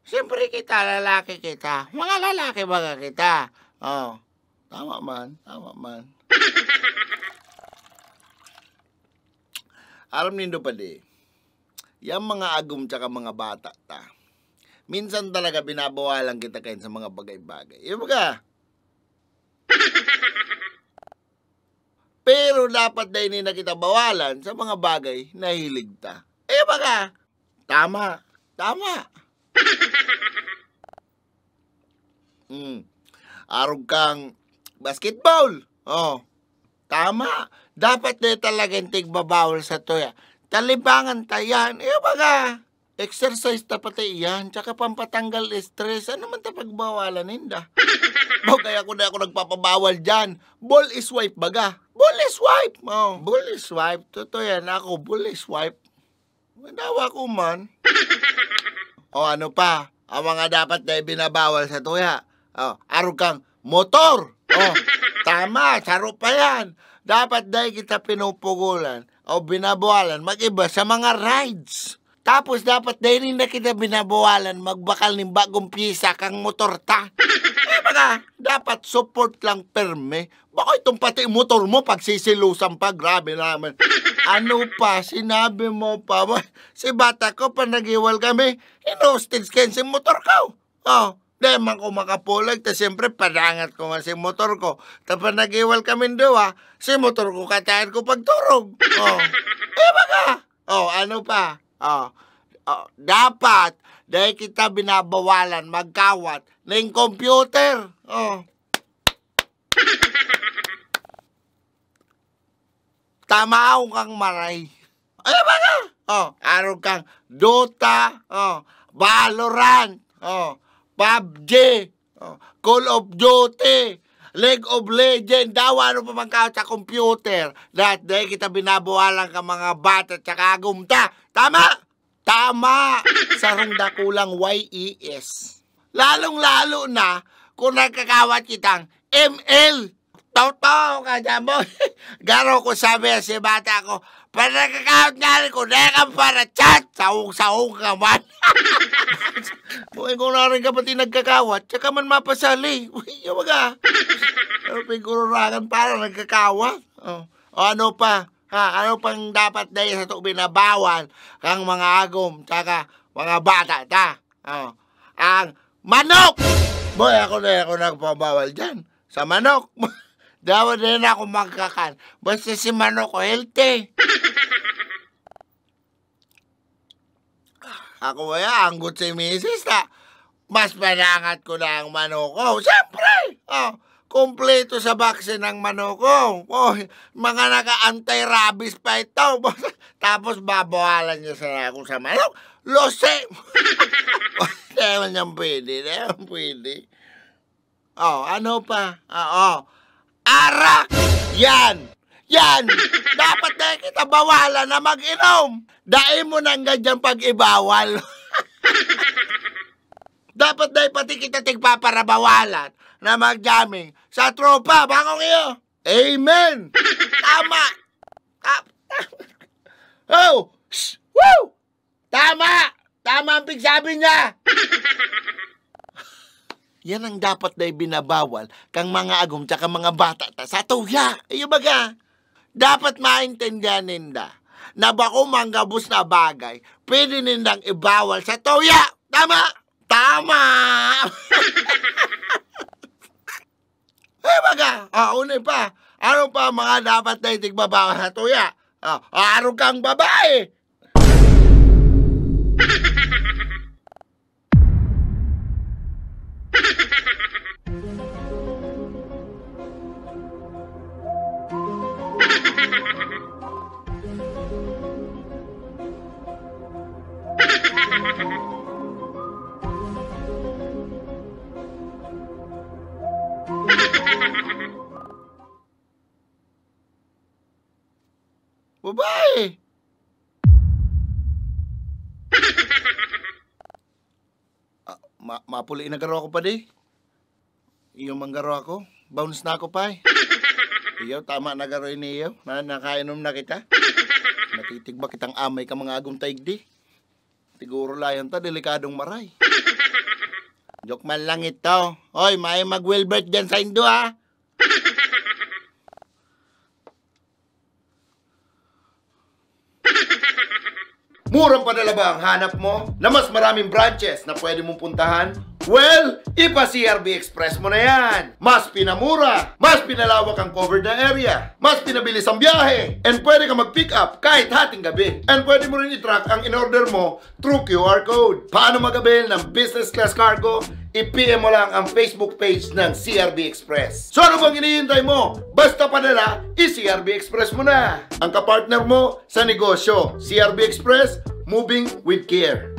Siyempre kita, lalaki kita. Mga lalaki baga kita. Oh, tama man, tama man. Aram nindo pa di, yung mga agum tsaka mga bata ta, minsan talaga binabawalan kita kayo sa mga bagay-bagay. Yung baga, pero dapat na hindi na kita bawalan sa mga bagay na hilig ta. Baga, tama, tama. Arog kang basketball. Oh, tama. Dapat na talagang tigbabawal sa toya. Talibangan tayan. Baga, exercise ta pati yan. Tsaka pampatanggal stress. Ano man ta pagbawalan ninda? Kaya ako na ako nagpapabawal dyan. Ball is wipe baga. Ball is wipe. Oh, ball is wipe. Totoo yan ako. Ball is wipe. Manawa ko man. Ano pa? Ang mga dapat na binabawal sa toya. Arog kang motor. Tama. Saro pa yan. Dapat dahil kita pinupugulan o binabawalan mag-iba sa mga rides. Tapos dapat dahil na kita binabawalan magbakal ng bagong piyesa kang motor ta. Baga, dapat support lang perme. Baka itong pati motor mo pagsisilusan pa, grabe naman. Ano pa, sinabi mo pa, si bata ko pa nag-iwal kami, in-hostage kayo si motor ko. Di man ko makapulag, ta siyempre padangat ko nga si motor ko. Tapos nag-iwal kami doon, si motor ko katayan ko pagturog. Baga, ano pa? Dapat, dahil kita binabawalan magkawat ng computer. Tamaw kang maray. Baga, araw kang Dota, Valorant, PUBG, Call of Duty, League of Legends, daw ano pa man ka sa computer. Dahil kita binabawalan ka mga bata at saka agumta. Tama? Tama! Sarong dakulang YES. Lalong-lalo na kung nagkakawat kitang ML. Totoo ka dyan mo. Garo ko sabi si bata ko, para nagkakawat nga rin ko, nekang para chat. Saong-saong ka man. Kung na rin ka pati nagkakawat, tsaka man mapasali. Yung mga, pigururangan para nagkakawat. Ano pa? Ano pang dapat dahil sa ito binabawal kang mga agom, tsaka mga bata ta? Ang manok! Boy, ako nagpabawal dyan. Sa manok. Dapat din ako magkakan. Basta si manok ko healthy. Ako anggot si misis na mas panangat ko na ang manok ko. Siyempre! Kompleto sa vaccine ng manok ko. Mga naka-anti-rabies pa ito. Tapos babawalan niya sa ako sa manok. Lose! Hindi naman yan pwede. Hindi naman pwede. Ano pa? Arak! Yan! Dapat na kita bawalan na mag-inom. Dahil mo nang ganyan pag-ibawal. Dapat na pati kita tigpaparabawalan na mag-jamming sa tropa. Bakong iyo? Amen! Tama! Woo! Tama! Tama ang pigsabi niya! Yan ang dapat na binabawal kang mga agom tsaka mga bata ta sa tuya. Baga, dapat maintindihan ninda na bako manggabos na bagay, pwede nindang ibawal sa tuya. Tama! Tama! Baga, unay pa. Ano pa mga dapat na itigbabawal sa tuya? Araw kang babae. Babae. Mapuli na garo ako pa di. Iyo manggaro ako. Bounce na ako pa eh. Iyo, tama na garo niyo. Nakainom na kita. Natitigba kitang amay ka mga agong taigdi. Siguro layan ta, delikadong maray. Joke man lang ito. Hoy, may mag-Wilbert dyan sa Indo, ha? Murang padala ba ang hanap mo na mas maraming branches na pwede mong puntahan? Well, ipa-CRB Express mo na yan. Mas pinamura, mas pinalawak ang covered na area, mas pinabilis ang biyahe, and pwede ka mag-pick up kahit hating gabi. And pwede mo rin i-track ang in-order mo through QR code. Paano mag-avail ng business class cargo? I-PM mo lang ang Facebook page ng CRB Express. So ano bang hinihintay mo? Basta padala, i-CRB Express mo na. Ang kapartner mo sa negosyo, CRB Express, moving with care.